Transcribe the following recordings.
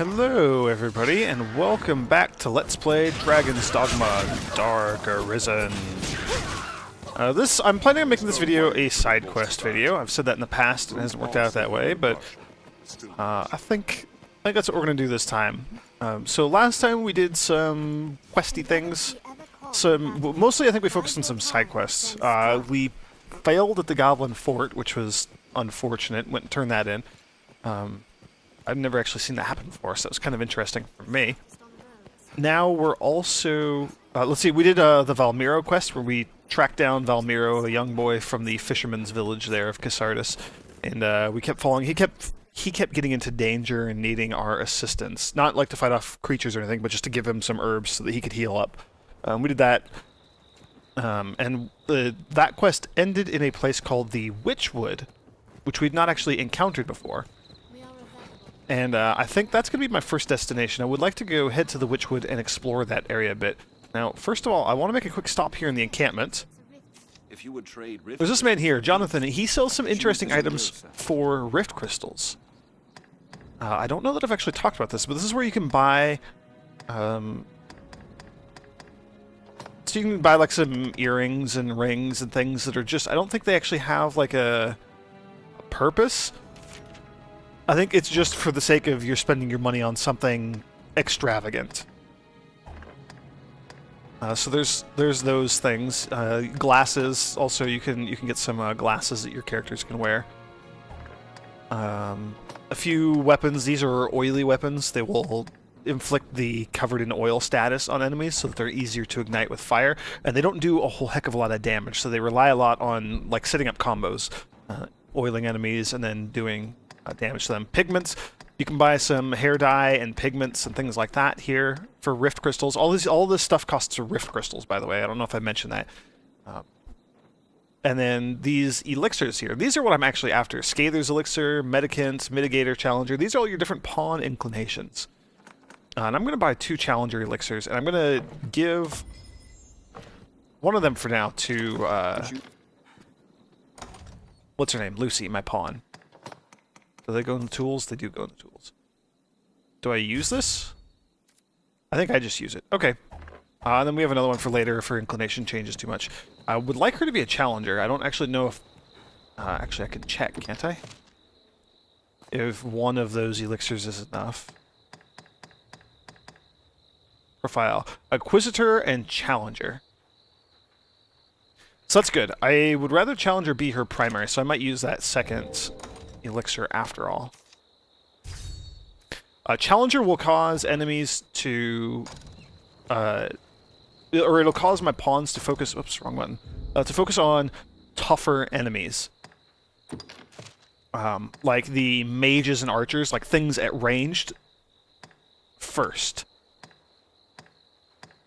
Hello everybody, and welcome back to Let's Play Dragon's Dogma Dark Arisen. I'm planning on making this video a side quest video. I've said that in the past, and it hasn't worked out that way, but I think that's what we're going to do this time. So last time we did some questy things. Mostly I think we focused on some side quests. We failed at the Goblin Fort, which was unfortunate. Went and turned that in. I've never actually seen that happen before, so that was kind of interesting for me. Now we're also... let's see, we did the Valmiro quest, where we tracked down Valmiro, a young boy from the fisherman's village there of Casardis, and we kept following... He kept getting into danger and needing our assistance. Not like to fight off creatures or anything, but just to give him some herbs so that he could heal up. We did that, and that quest ended in a place called the Witchwood, which we'd not actually encountered before. And I think that's going to be my first destination. I would like to go head to the Witchwood and explore that area a bit. Now, first of all, I want to make a quick stop here in the encampment. If you would trade There's this man here, Jonathan. He sells some interesting items for rift crystals. I don't know that I've actually talked about this, but this is where you can buy... so you can buy like some earrings and rings and things that are just... I don't think they actually have like a purpose. I think it's just for the sake of you're spending your money on something extravagant. So there's those things. Glasses. Also, you can get some glasses that your characters can wear. A few weapons. These are oily weapons. They will inflict the covered in oil status on enemies, so that they're easier to ignite with fire, and they don't do a whole heck of a lot of damage. So they rely a lot on like setting up combos, oiling enemies, and then doing damage to them. Pigments. You can buy some hair dye and pigments and things like that here for rift crystals. All this stuff costs rift crystals, by the way. I don't know if I mentioned that. And then these elixirs here. These are what I'm actually after. Scather's Elixir, Medicant, Mitigator, Challenger. These are all your different pawn inclinations. And I'm going to buy 2 Challenger Elixirs, and I'm going to give one of them for now to... what's her name? Lucy, my pawn. Do they go in the tools? They do go in the tools. Do I use this? I think I just use it. Okay. And then we have another one for later if her inclination changes too much. I would like her to be a challenger. I don't actually know if... actually, I can check, can't I? If one of those elixirs is enough. Profile. Acquisitor and Challenger. So that's good. I would rather Challenger be her primary, so I might use that second elixir after all. Challenger will cause enemies to... or it'll cause my pawns to focus... Oops, wrong button. To focus on tougher enemies. Like the mages and archers, like things at ranged first.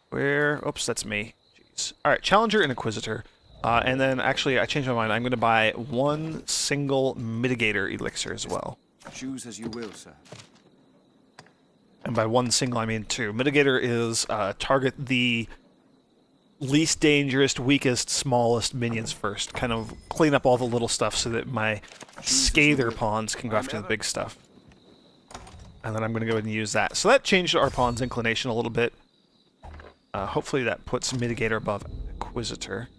Where... Oops, that's me. Jeez. Alright, Challenger and Inquisitor. And then, actually, I changed my mind. I'm going to buy 1 single Mitigator Elixir as well. Choose as you will, sir. And by 1 single, I mean 2. Mitigator is target the least dangerous, weakest, smallest minions first. Kind of clean up all the little stuff so that my Scather pawns can go after the big stuff. And then I'm going to go ahead and use that. So that changed our pawn's inclination a little bit. Hopefully that puts Mitigator above Inquisitor.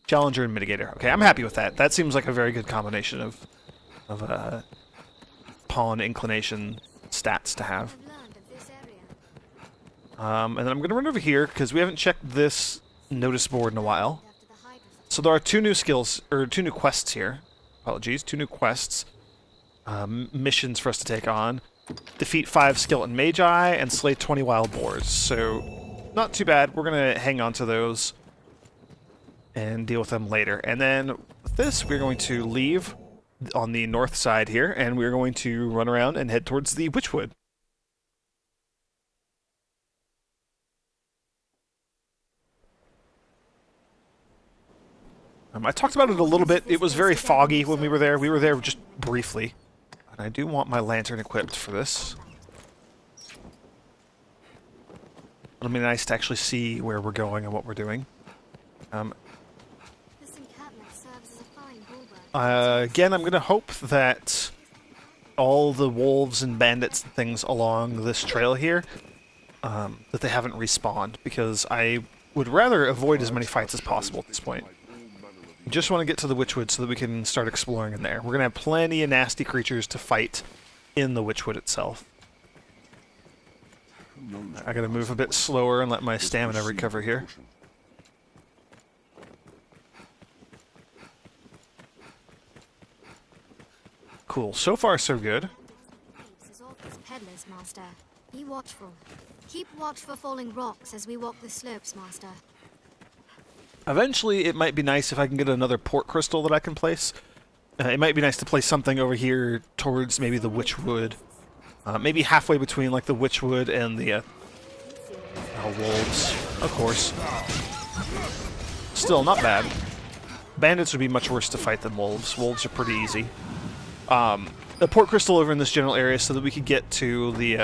Challenger and Mitigator. Okay, I'm happy with that. That seems like a very good combination of pawn inclination stats to have. And then I'm going to run over here, because we haven't checked this notice board in a while. So there are 2 new skills, or 2 new quests here. Apologies, 2 new quests. Missions for us to take on. Defeat 5 skeleton magi, and slay 20 wild boars. So, not too bad. We're going to hang on to those and deal with them later. And then with this, we're going to leave on the north side here, and we're going to run around and head towards the Witchwood. I talked about it a little bit. It was very foggy when we were there. We were there just briefly. And I do want my lantern equipped for this. It'll be nice to actually see where we're going and what we're doing. This encampment serves as a fine Again, I'm going to hope that all the wolves and bandits and things along this trail here, that they haven't respawned, because I would rather avoid as many fights as possible at this point. Just want to get to the Witchwood so that we can start exploring in there. We're going to have plenty of nasty creatures to fight in the Witchwood itself. I gotta move a bit slower and let my stamina recover here. Cool. So far, so good. Peddlers, Master. Be watchful. Keep watch for falling rocks as we walk the slopes, Master. Eventually, it might be nice if I can get another port crystal that I can place. It might be nice to place something over here towards maybe the Witchwood. Maybe halfway between like the Witchwood and the wolves, of course. Still, not bad. Bandits would be much worse to fight than wolves. Wolves are pretty easy. The port crystal over in this general area so that we could get to the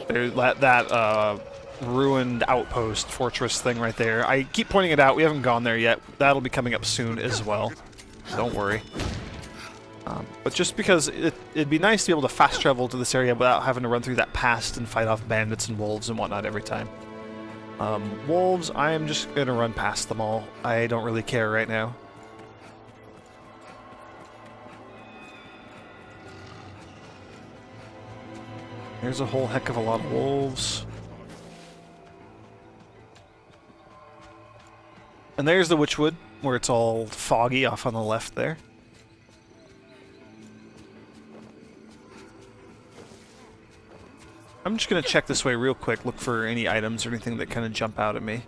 that ruined outpost fortress thing right there. I keep pointing it out. We haven't gone there yet. That'll be coming up soon as well. Don't worry. But just because it'd be nice to be able to fast travel to this area without having to run through that past and fight off bandits and wolves and whatnot every time. Wolves, I am just going to run past them all. I don't really care right now. There's a whole heck of a lot of wolves. And there's the Witchwood, where it's all foggy off on the left there. I'm just going to check this way real quick, look for any items or anything that kind of jump out at me.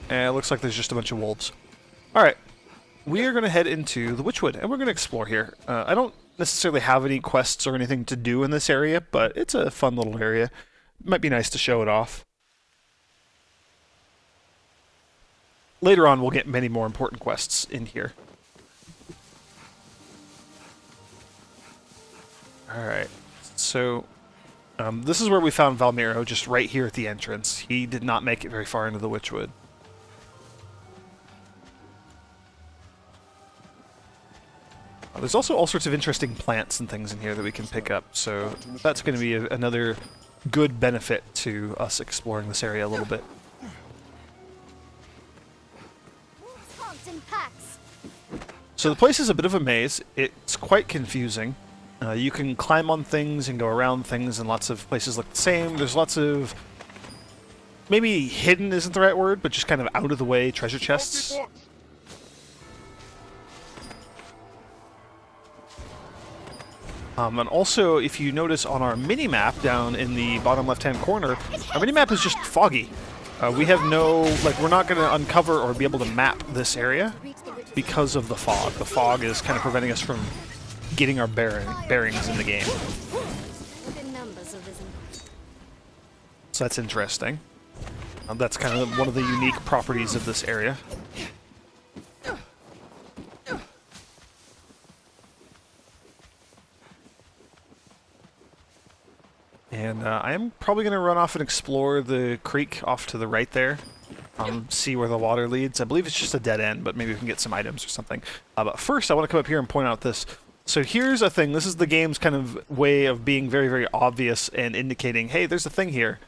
And it looks like there's just a bunch of wolves. Alright, we are going to head into the Witchwood, and we're going to explore here. I don't necessarily have any quests or anything to do in this area, but it's a fun little area. It might be nice to show it off. Later on, we'll get many more important quests in here. Alright, so this is where we found Valmiro, just right here at the entrance. He did not make it very far into the Witchwood. There's also all sorts of interesting plants and things in here that we can pick up, so that's going to be another good benefit to us exploring this area a little bit. So the place is a bit of a maze. It's quite confusing. You can climb on things and go around things, and lots of places look the same. There's lots of, maybe hidden isn't the right word, but just kind of out of the way treasure chests. And also, if you notice on our mini-map down in the bottom left-hand corner, our mini-map is just foggy. We have no, we're not going to uncover or be able to map this area because of the fog. The fog is kind of preventing us from getting our bearings in the game. So that's interesting. That's kind of one of the unique properties of this area. And I am probably going to run off and explore the creek off to the right there. See where the water leads. I believe it's just a dead end, but maybe we can get some items or something. But first, I want to come up here and point out this. So here's a thing. This is the game's kind of way of being very, very obvious and indicating, hey, there's a thing here.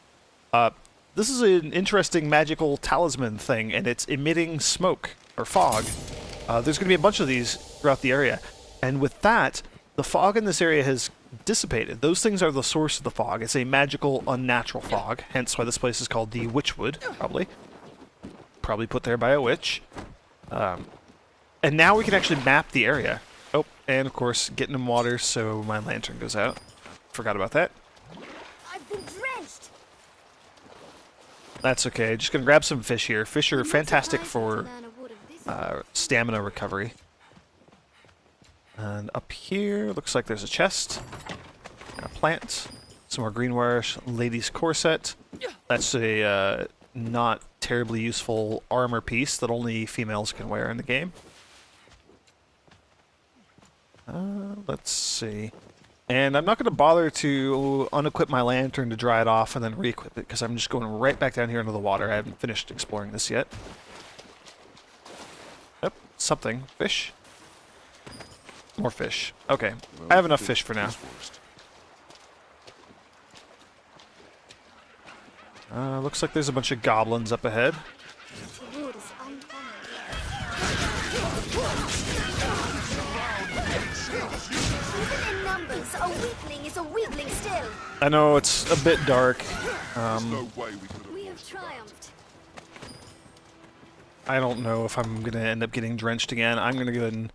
This is an interesting magical talisman thing, and it's emitting smoke or fog. There's going to be a bunch of these throughout the area. And with that, the fog in this area has dissipated. Those things are the source of the fog. It's a magical, unnatural fog, hence why this place is called the Witchwood, probably. Probably put there by a witch. And now we can actually map the area. Oh, and of course, getting in water, so my lantern goes out. Forgot about that. I've been drenched. That's okay. Just gonna grab some fish here. Fish are fantastic for stamina recovery. And up here, looks like there's a chest. A plant. Some more greenware. Lady's corset. That's a not terribly useful armor piece that only females can wear in the game. Let's see. And I'm not going to bother to unequip my lantern to dry it off and then re-equip it, because I'm just going right back down here into the water. I haven't finished exploring this yet. Yep, something. Fish? More fish. Okay, I have enough fish for now. Looks like there's a bunch of goblins up ahead. The wood is uncommon. Even in numbers, a weakling is a weakling still. I know it's a bit dark. We have triumphed. I don't know if I'm going to end up getting drenched again. I'm going to go ahead and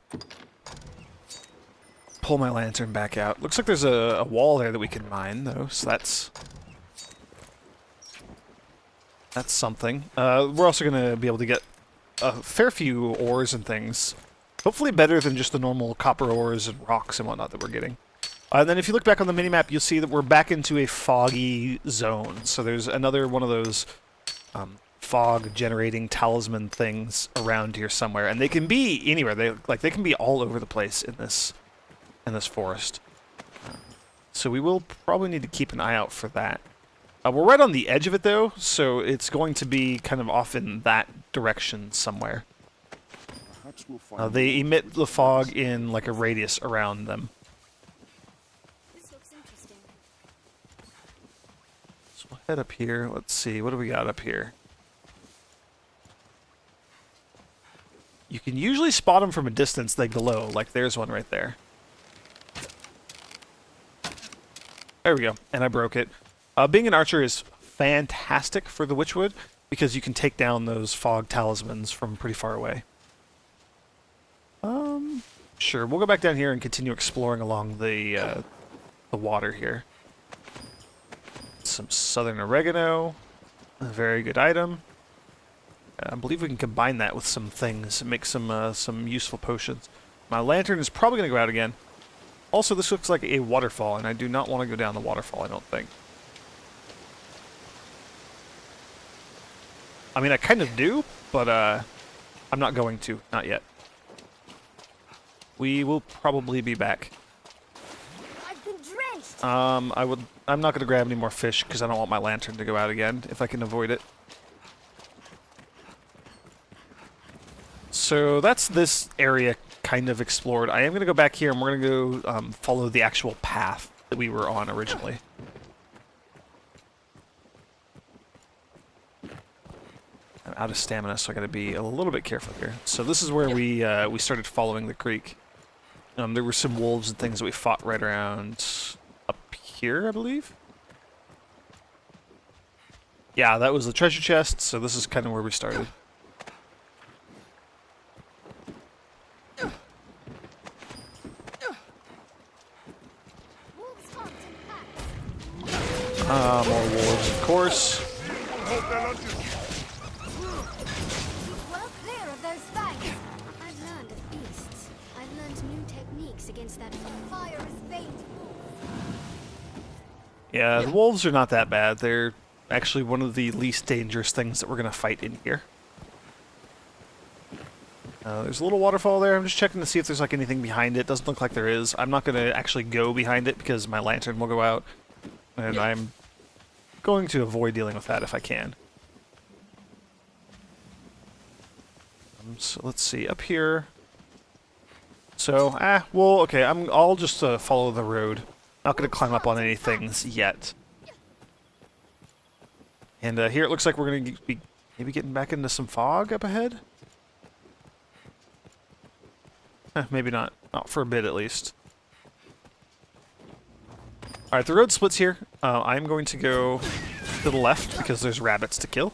pull my lantern back out. Looks like there's a wall there that we can mine, though, so that's something. We're also going to be able to get a fair few ores and things. Hopefully better than just the normal copper ores and rocks and whatnot that we're getting. And then if you look back on the minimap, you'll see that we're back into a foggy zone. So there's another one of those fog-generating talisman things around here somewhere. And they can be anywhere. They can be all over the place in this forest. So we will probably need to keep an eye out for that. We're right on the edge of it, though, so it's going to be kind of off in that direction somewhere. They emit the fog in, like, a radius around them. This looks interesting. So we'll head up here. Let's see, what do we got up here? You can usually spot them from a distance. They glow, like there's one right there. There we go, and I broke it. Being an archer is fantastic for the Witchwood, because you can take down those fog talismans from pretty far away. Sure, we'll go back down here and continue exploring along the water here. Some southern oregano, a very good item. I believe we can combine that with some things and make some useful potions. My lantern is probably going to go out again. Also, this looks like a waterfall, and I do not want to go down the waterfall, I don't think. I mean, I kind of do, but I'm not going to. Not yet. We will probably be back. I've been drenched. I'm not going to grab any more fish because I don't want my lantern to go out again if I can avoid it. So that's this area kind of explored. I am going to go back here and we're going to go follow the actual path that we were on originally. I'm out of stamina, so I got to be a little bit careful here. So this is where we started following the creek. There were some wolves and things that we fought right around up here, I believe. Yeah, that was the treasure chest, so this is kind of where we started. Wolves hunt in packs. More wolves, of course. Keep well clear of those fangs. I've learned of beasts. I've learned new techniques against that fire is bait wolf. Yeah, the wolves are not that bad. They're actually one of the least dangerous things that we're going to fight in here. There's a little waterfall there. I'm just checking to see if there's like anything behind it. Doesn't look like there is. I'm not going to actually go behind it because my lantern will go out. And I'm going to avoid dealing with that if I can. So let's see, up here. So, well, okay, I'll just follow the road. Not going to climb up on any things yet. And here it looks like we're going to be maybe getting back into some fog up ahead. Maybe not. Not for a bit, at least. Alright, the road splits here. I'm going to go to the left because there's rabbits to kill.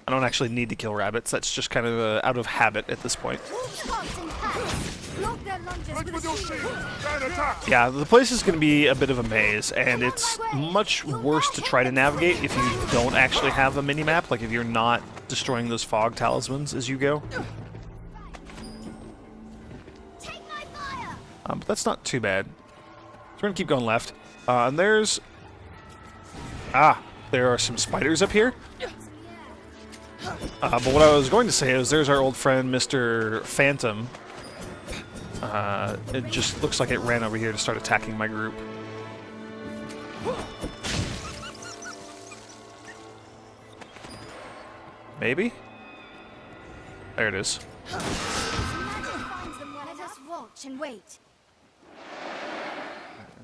I don't actually need to kill rabbits. That's just kind of out of habit at this point. Wolves hunt in packs. Block their lunges with a shield. Yeah, the place is going to be a bit of a maze, and it's much worse to try to navigate if you don't actually have a mini-map, like if you're not destroying those fog talismans as you go. Take my fire. But that's not too bad. So we're going to keep going left. And there's... there are some spiders up here. But what I was going to say is there's our old friend, Mr. Phantom. It just looks like it ran over here to start attacking my group. Maybe? There it is. Let us watch and wait.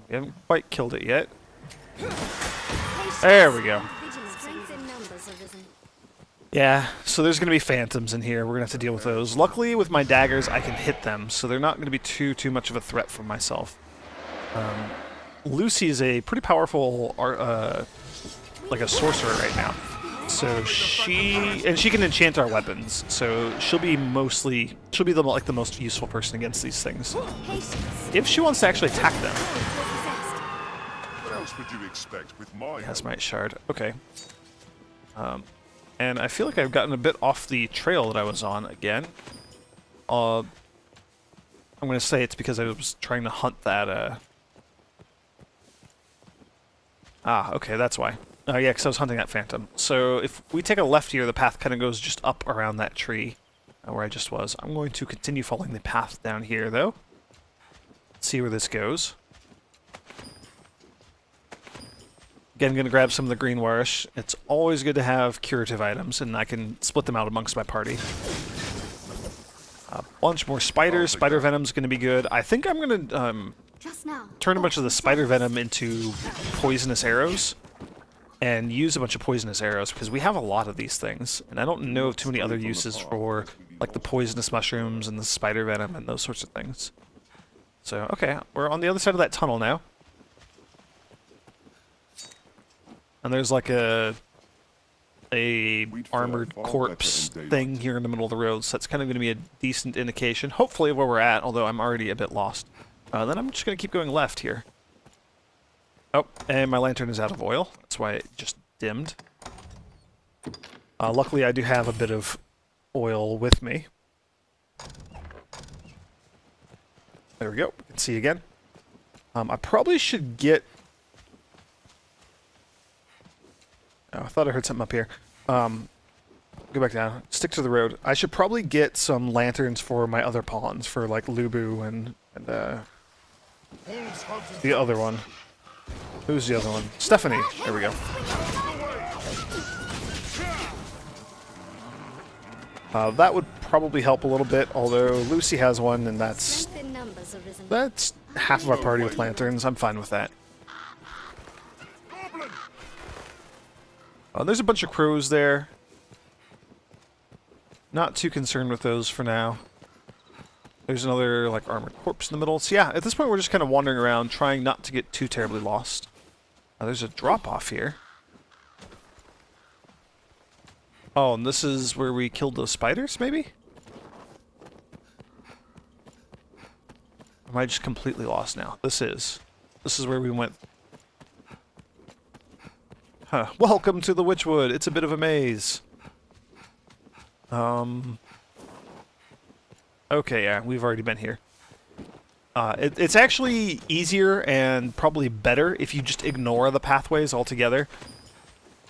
We haven't quite killed it yet. There we go. Strength in numbers have risen. Yeah, so there's going to be phantoms in here. We're going to have to deal with those. Luckily, with my daggers, I can hit them, so they're not going to be too much of a threat for myself. Lucy is a pretty powerful, like a sorcerer right now. So she can enchant our weapons. So she'll be the the most useful person against these things. If she wants to actually attack them. What else would you expect with my Hazmite shard. Okay. And I feel like I've gotten a bit off the trail that I was on again. I'm going to say it's because I was trying to hunt that, Ah, okay, that's why. Oh yeah, because I was hunting that phantom. So if we take a left here, the path kind of goes just up around that tree where I just was. I'm going to continue following the path down here, though. See where this goes. Again, I'm going to grab some of the green warish. It's always good to have curative items, and I can split them out amongst my party. A bunch more spiders. Spider venom's going to be good. I think I'm going to turn a bunch of the spider venom into poisonous arrows and use a bunch of poisonous arrows because we have a lot of these things, and I don't know of too many other uses for like the poisonous mushrooms and the spider venom and those sorts of things. So, okay, we're on the other side of that tunnel now. And there's like a armored corpse thing here in the middle of the road, so that's kind of going to be a decent indication, hopefully, of where we're at, although I'm already a bit lost. Then I'm just going to keep going left here. Oh, and my lantern is out of oil. That's why it just dimmed. Luckily, I do have a bit of oil with me. There we go. We can see again. I probably should get... Oh, I thought I heard something up here. Go back down. Stick to the road. I should probably get some lanterns for my other pawns, for like Lubu and the other one. Who's the other one? Stephanie. There we go. That would probably help a little bit, although Lucy has one, and that's half of our party with lanterns. I'm fine with that. There's a bunch of crows there. Not too concerned with those for now. There's another, like, armored corpse in the middle. So yeah, at this point we're just kind of wandering around, trying not to get too terribly lost. There's a drop-off here. Oh, and this is where we killed those spiders, maybe? Am I just completely lost now? This is where we went. Huh. Welcome to the Witchwood. It's a bit of a maze. Okay, yeah, we've already been here. It's actually easier and probably better if you just ignore the pathways altogether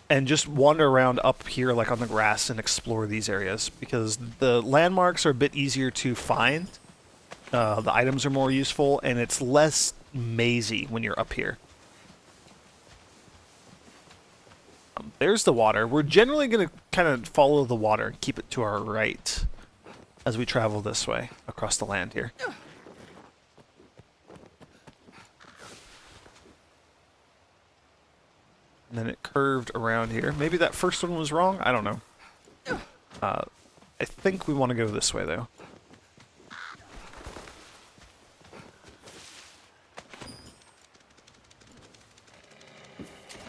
and just wander around up here like on the grass and explore these areas, because the landmarks are a bit easier to find, the items are more useful, and it's less mazy when you're up here. There's the water. We're generally going to kind of follow the water and keep it to our right as we travel this way across the land here. And then it curved around here. Maybe that first one was wrong? I don't know. I think we want to go this way, though.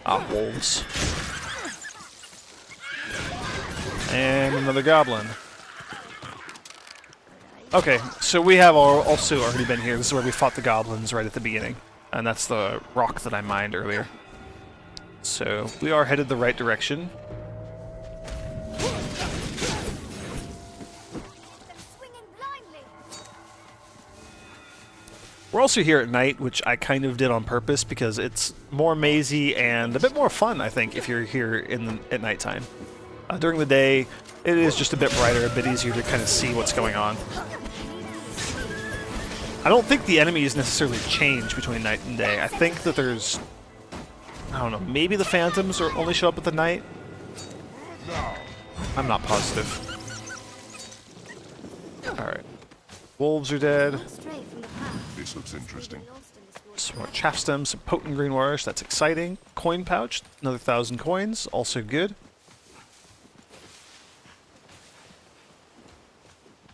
Ah, wolves. And another goblin. Okay, so we have also already been here. This is where we fought the goblins right at the beginning. And that's the rock that I mined earlier. So, we are headed the right direction. We're also here at night, which I kind of did on purpose because it's more mazy and a bit more fun, I think, if you're here at nighttime. During the day, it is just a bit brighter, a bit easier to kind of see what's going on. I don't think the enemies necessarily change between night and day. I think that there's... I don't know, maybe the phantoms only show up at the night? I'm not positive. Alright. Wolves are dead. Stray from the path. This looks interesting. Lost in this world. Some more chaff stems, some potent green wires. That's exciting. Coin pouch. Another 1,000 coins. Also good.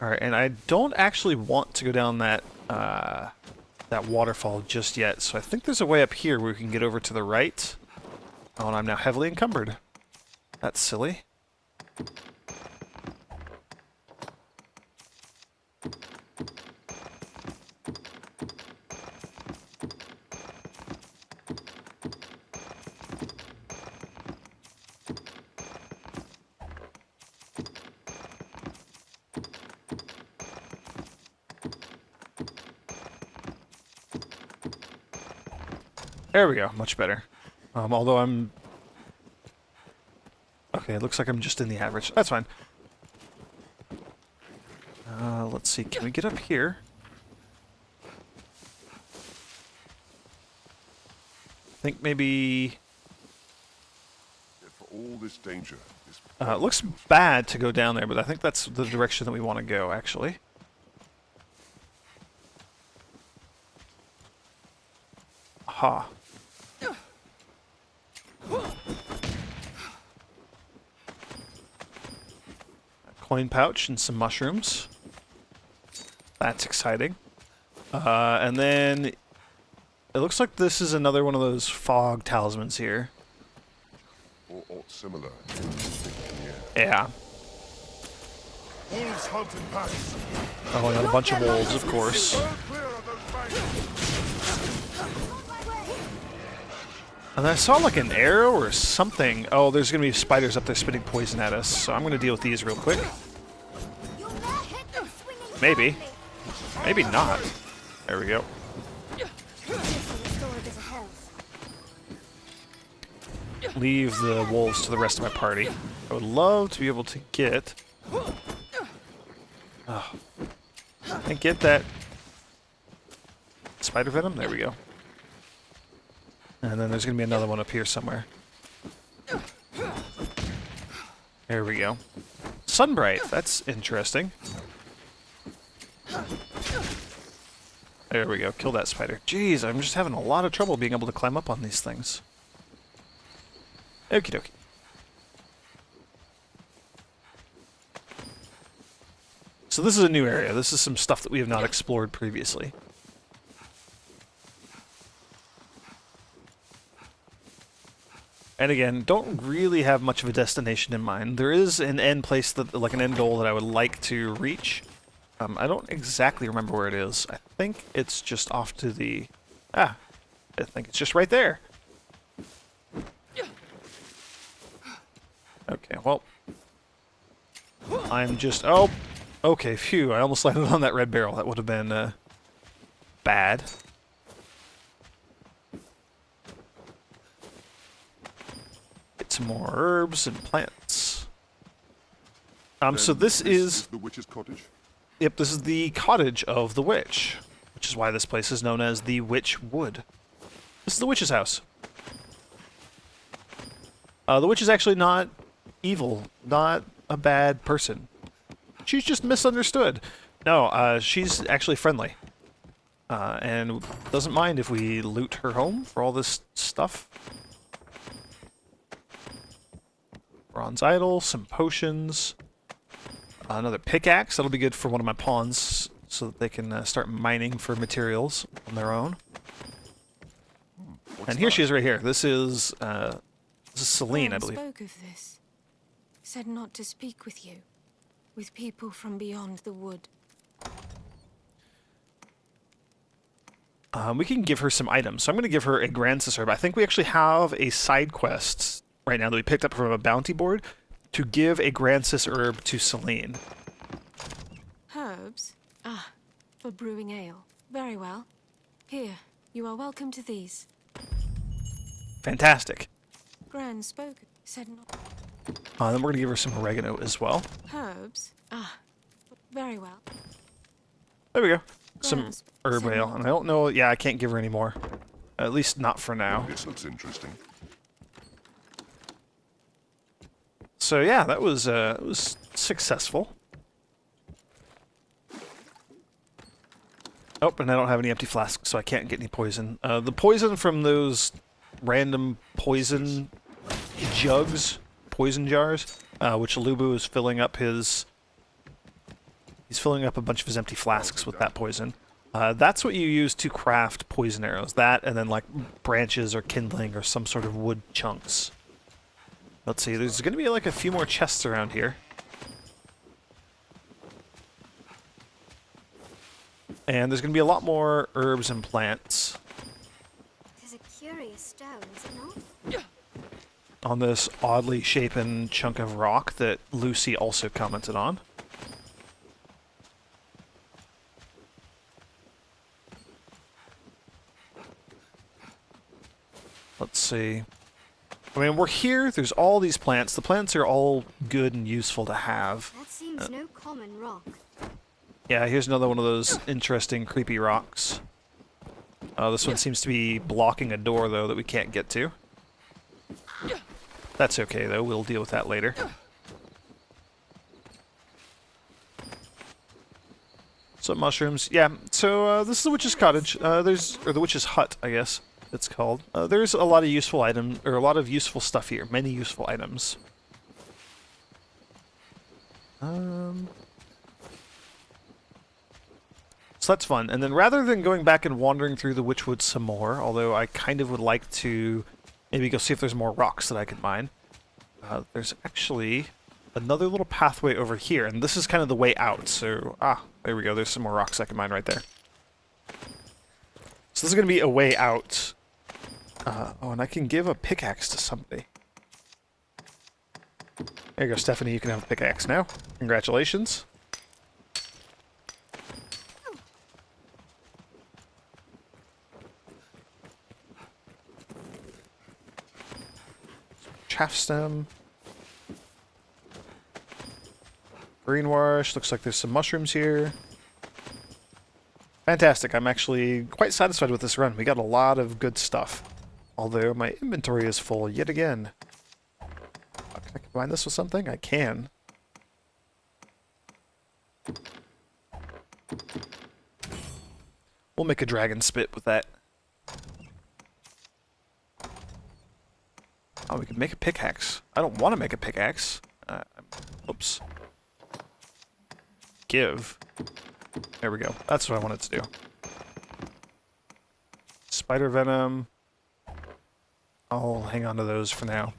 Alright, and I don't actually want to go down that that waterfall just yet, so I think there's a way up here where we can get over to the right. Oh, and I'm now heavily encumbered. That's silly. There we go, much better. Although I'm... Okay, it looks like I'm just in the average. That's fine. Let's see, can we get up here? I think maybe... Yet for all this danger, this it looks bad to go down there, but I think that's the direction that we want to go, actually. Aha. Coin pouch and some mushrooms. That's exciting. And then it looks like this is another one of those fog talismans here. or aught similar. Yeah. Wolves hunt in packs. Oh, and a bunch of wolves, of course. Clear of those banks. And I saw like an arrow or something. Oh, there's gonna be spiders up there spitting poison at us, so I'm gonna deal with these real quick. You'll not hit them swinging Maybe. firmly. Maybe not. There we go. This will restore a bit of health. Leave the wolves to the rest of my party. I would love to be able to get... Oh. And get that spider venom. There we go. And then there's going to be another one up here somewhere. There we go. Sunbright. That's interesting. There we go. Kill that spider. Jeez, I'm just having a lot of trouble being able to climb up on these things. Okie dokie. So this is a new area. This is some stuff that we have not explored previously. And again, don't really have much of a destination in mind. There is an end place, that, like an end goal that I would like to reach. I don't exactly remember where it is. I think it's just off to the... I think it's just right there. Okay, well... I'm just... Oh! Okay, phew, I almost landed on that red barrel. That would have been, bad. Get some more herbs and plants. So this is... the witch's cottage. Yep, this is the cottage of the witch, which is why this place is known as the Witchwood. This is the witch's house. The witch is actually not evil, not a bad person. She's just misunderstood. No, she's actually friendly. And doesn't mind if we loot her home for all this stuff. Bronze idol, some potions. Another pickaxe. That'll be good for one of my pawns so that they can start mining for materials on their own. And here she is right here. This is Celine, I believe. Spoke of this. Said not to speak with you. With people from beyond the wood. We can give her some items. So I'm going to give her a Grancis herb. I think we actually have a side quest right now that we picked up from a bounty board to give a Grancis herb to Celine. Herbs? Ah, for brewing ale. Very well. Here, you are welcome to these. Fantastic. Gran spoke. Said not. Then we're going to give her some oregano as well. Herbs? Ah, very well. There we go. Some Grasp. herb Said ale. not. And I don't know... Yeah, I can't give her any more. At least not for now. This looks interesting. So yeah, that was it was successful. Oh, and I don't have any empty flasks, so I can't get any poison. The poison from those random poison jugs, poison jars, which Lubu is filling up his... He's filling up a bunch of his empty flasks with that poison. That's what you use to craft poison arrows. That, and then like branches or kindling or some sort of wood chunks. Let's see, there's going to be like a few more chests around here. And there's going to be a lot more herbs and plants. It is a curious stone, is it not? On this oddly shapen chunk of rock that Lucy also commented on. Let's see. I mean, we're here, there's all these plants. The plants are all good and useful to have. That seems no common rock. Yeah, here's another one of those interesting, creepy rocks. This one seems to be blocking a door, though, that we can't get to. That's okay, though. We'll deal with that later. Some mushrooms. Yeah, so this is the witch's cottage. Or the witch's hut, I guess it's called. There's a lot of useful items, or a lot of useful stuff here. Many useful items. So that's fun. And then rather than going back and wandering through the Witchwood some more, although I kind of would like to maybe go see if there's more rocks that I could mine, there's actually another little pathway over here, and this is kind of the way out. So, there we go. There's some more rocks I can mine right there. So this is going to be a way out. Oh, and I can give a pickaxe to somebody. There you go, Stephanie. You can have a pickaxe now. Congratulations. Chaff stem. Greenwash. Looks like there's some mushrooms here. Fantastic. I'm actually quite satisfied with this run. We got a lot of good stuff. Although my inventory is full yet again. Can I combine this with something? I can. We'll make a dragon spit with that. Oh, we can make a pickaxe. I don't want to make a pickaxe. Oops. Give. There we go. That's what I wanted to do. Spider venom. I'll hang on to those for now.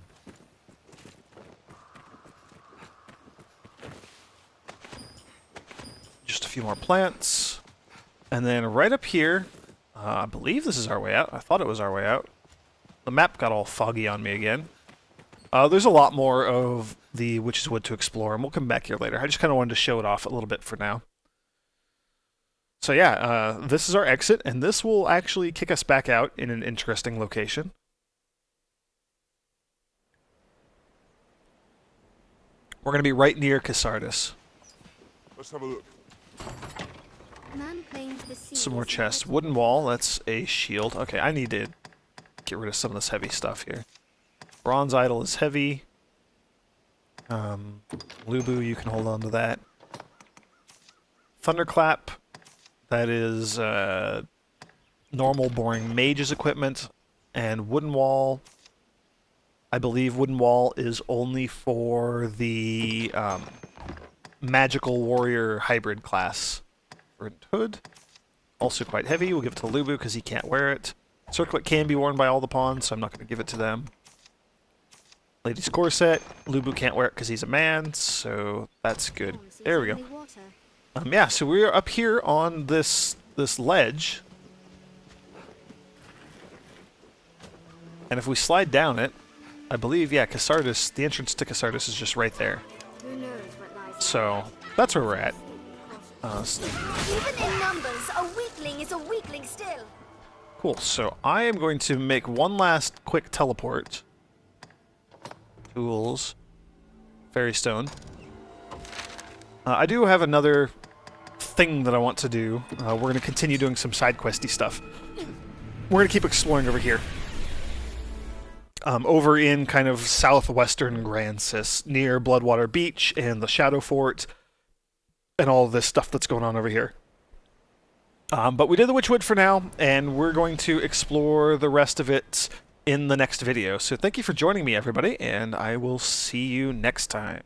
Just a few more plants. And then right up here, I believe this is our way out. I thought it was our way out. The map got all foggy on me again. There's a lot more of the Witch's Wood to explore, and we'll come back here later. I just kind of wanted to show it off a little bit for now. So yeah, this is our exit, and this will actually kick us back out in an interesting location. We're going to be right near Casardis. Let's have a look. Man claims the sea Some more is chests. not- Wooden wall, that's a shield. Okay, I need to get rid of some of this heavy stuff here. Bronze idol is heavy. Lubu, you can hold on to that. Thunderclap, that is normal, boring mage's equipment. And wooden wall, I believe wooden wall is only for the magical warrior hybrid class. Verdant hood, also quite heavy. We'll give it to Lubu because he can't wear it. Circlet can be worn by all the pawns, so I'm not going to give it to them. Lady's corset. Lubu can't wear it because he's a man, so that's good. There we go. Only water. Yeah, so we're up here on this ledge. And if we slide down it, I believe, yeah, Casardis, the entrance to Casardis is just right there. Who knows what lies So, that's where we're at. Even in numbers, a weakling is a weakling still. Cool, so I am going to make one last quick teleport. Tools. Fairy stone. I do have another thing that I want to do. We're going to continue doing some side questy stuff. We're going to keep exploring over here. over in kind of southwestern Grancis, near Bloodwater Beach and the Shadow Fort, and all this stuff that's going on over here. But we did the Witchwood for now, and we're going to explore the rest of it in the next video. So thank you for joining me, everybody, and I will see you next time.